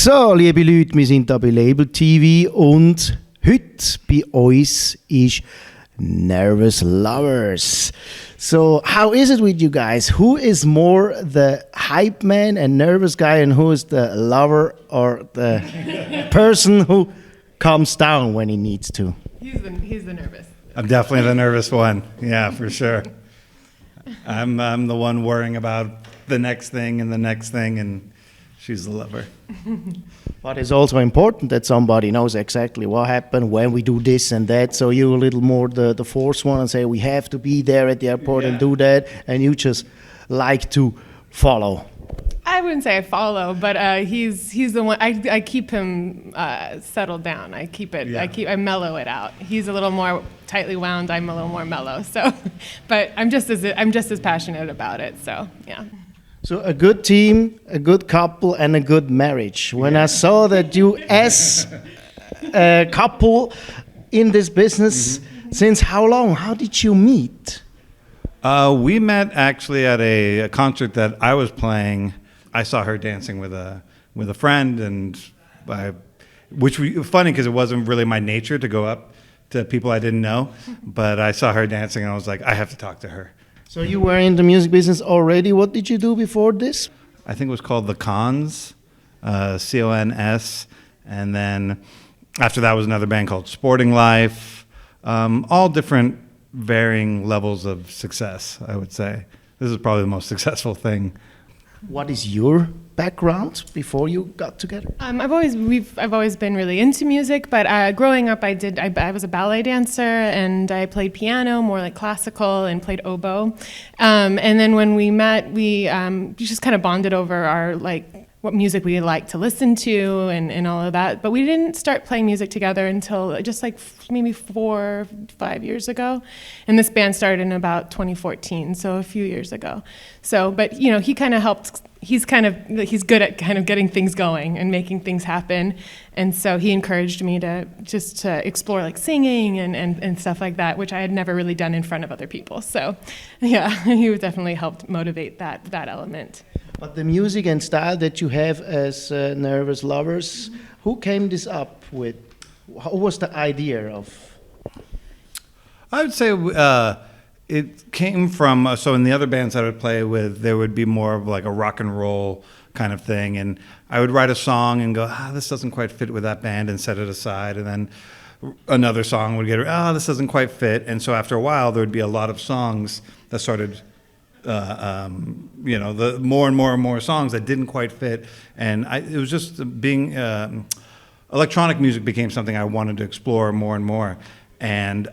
So, liebe Leute, wir sind da bei Label TV und heute bei uns ist Nrvs Lvrs. So, how is it with you guys? Who is more the hype man and nervous guy, and who is the lover or the person who calms down when he needs to? He's the nervous. I'm definitely the nervous one. Yeah, for sure. I'm the one worrying about the next thing, and she's the lover. But it's also important that somebody knows exactly what happened when we do this and that. So you're a little more the force one and say we have to be there at the airport and do that, and you just like to follow. I wouldn't say I follow, but he's the one. I keep him settled down. I mellow it out. He's a little more tightly wound. I'm a little more mellow. So, but I'm just as passionate about it. So yeah. So a good team, a good couple, and a good marriage. When I saw that you as a couple in this business, since how long? How did you meet? We met actually at a concert that I was playing. I saw her dancing with a friend, and which was funny because it wasn't really my nature to go up to people I didn't know. But I saw her dancing, and I was like, I have to talk to her. So you were in the music business already. What did you do before this? I think it was called The Cons, C-O-N-S. And then after that was another band called Sporting Life. All different varying levels of success, I would say. This is probably the most successful thing. What is your background before you got together? I've always been really into music, but growing up I was a ballet dancer and I played piano, more like classical, and played oboe. And then when we met, we just kind of bonded over our what music we like to listen to and all of that. But we didn't start playing music together until just maybe 4 or 5 years ago. And this band started in about 2014, so a few years ago. So, but he kind of helped. He's good at kind of getting things going and making things happen. And so he encouraged me to explore singing and stuff like that, which I had never really done in front of other people. So yeah, he definitely helped motivate that element. But the music and style that you have as Nrvs Lvrs, who came this up with? What was the idea of? I would say it came from, so in the other bands I would play with, there would be more of like a rock and roll kind of thing. And I would write a song and go, this doesn't quite fit with that band, and set it aside. And then another song would get, this doesn't quite fit. And so after a while, there would be a lot of songs that started the more and more songs that didn't quite fit, and it was just being electronic music became something I wanted to explore more and more, and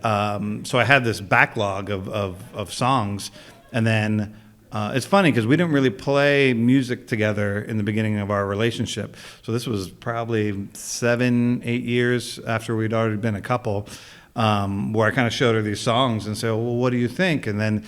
so I had this backlog of songs, and then it's funny because we didn't really play music together in the beginning of our relationship, so this was probably 7-8 years after we'd already been a couple, where I kind of showed her these songs and said, well, what do you think? And then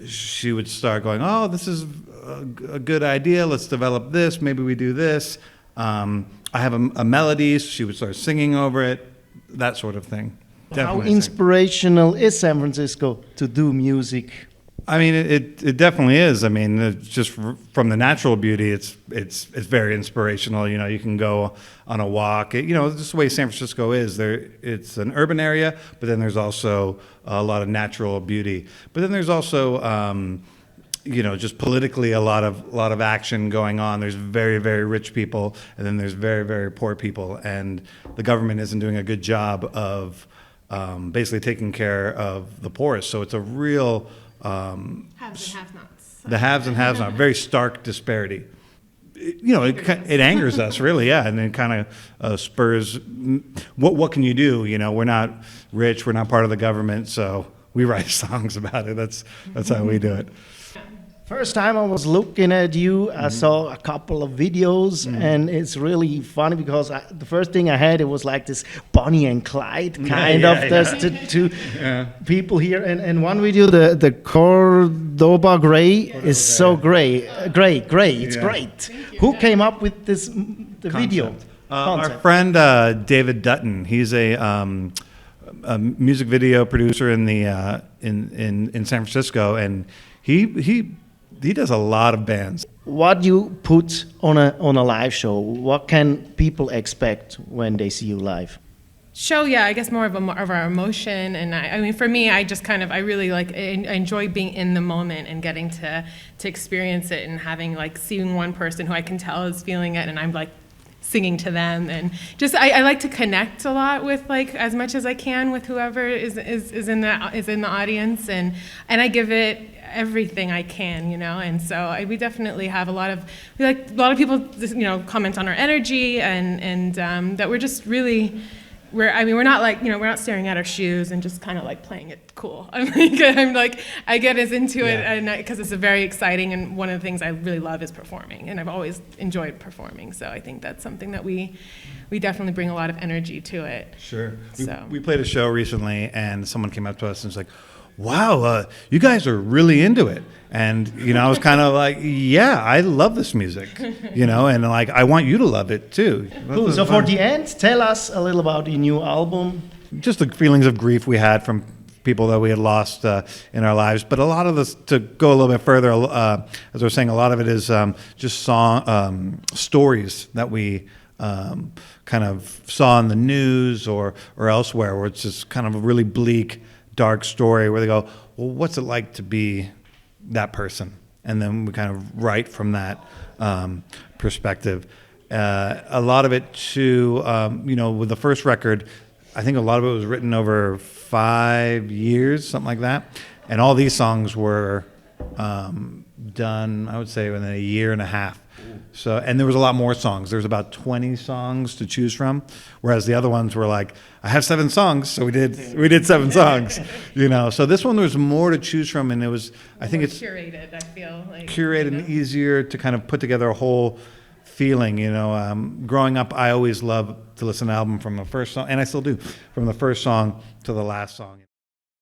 she would start going, this is a good idea. Let's develop this. Maybe we do this. I have a melody. So she would start singing over it, that sort of thing. How inspirational is San Francisco to do music? I mean, it definitely is. I mean, it's just from the natural beauty, it's very inspirational. You can go on a walk. Just the way San Francisco is. It's an urban area, but then there's also a lot of natural beauty. But then there's also, just politically a lot of action going on. There's very, very rich people, and then there's very, very poor people, and the government isn't doing a good job of basically taking care of the poorest. So it's a real haves and have-nots. The haves and have-nots, very stark disparity. It angers us, really, yeah, and it kind of spurs. What can you do? We're not rich, we're not part of the government, so we write songs about it. That's how we do it. First time I was looking at you, I saw a couple of videos, and it's really funny because the first thing I had, it was like this Bonnie and Clyde kind of. There's two people here, and one video, the Cordoba Gray is so gray. It's great. Who came up with the video? Our friend David Dutton. He's a music video producer in San Francisco, and he does a lot of bands. what you put on a live show? What can people expect when they see you live? Show, yeah, I guess more of our emotion, and I mean, for me, I just kind of, I really like, I enjoy being in the moment and getting to experience it, and having, like, seeing one person who I can tell is feeling it, and I'm like singing to them, and just I like to connect a lot with, like, as much as I can with whoever is in the audience, and I give it everything I can, you know, and so we definitely have a lot of people, you know, comment on our energy, and that we're just really. We're not like, you know, we're not staring at our shoes and just kind of like playing it cool. I get as into it, and because it's a very exciting, and one of the things I really love is performing, and I've always enjoyed performing. So I think that's something that we definitely bring a lot of energy to it. Sure. So We played a show recently, and someone came up to us and was like, wow, you guys are really into it. And, you know, I was kind of like, yeah, I love this music, you know, and like, I want you to love it too. Cool. So for the end, tell us a little about your new album. Just the feelings of grief we had from people that we had lost in our lives. But a lot of this, to go a little bit further, as I was saying, a lot of it is just stories that we kind of saw in the news or elsewhere, where it's just kind of a really bleak, dark story where they go, well, what's it like to be that person? And then we kind of write from that perspective. A lot of it too, you know, with the first record, I think a lot of it was written over 5 years, something like that. And all these songs were done, I would say, within a year and a half. So, and there was a lot more songs. There was about 20 songs to choose from, whereas the other ones were like, I have 7 songs, so we did 7 songs, you know. So this one, there was more to choose from, and it was, I think it's curated. I feel like curated, you know, and easier to kind of put together a whole feeling, you know. Growing up, I always loved to listen to an album from the first song, and I still do, from the first song to the last song.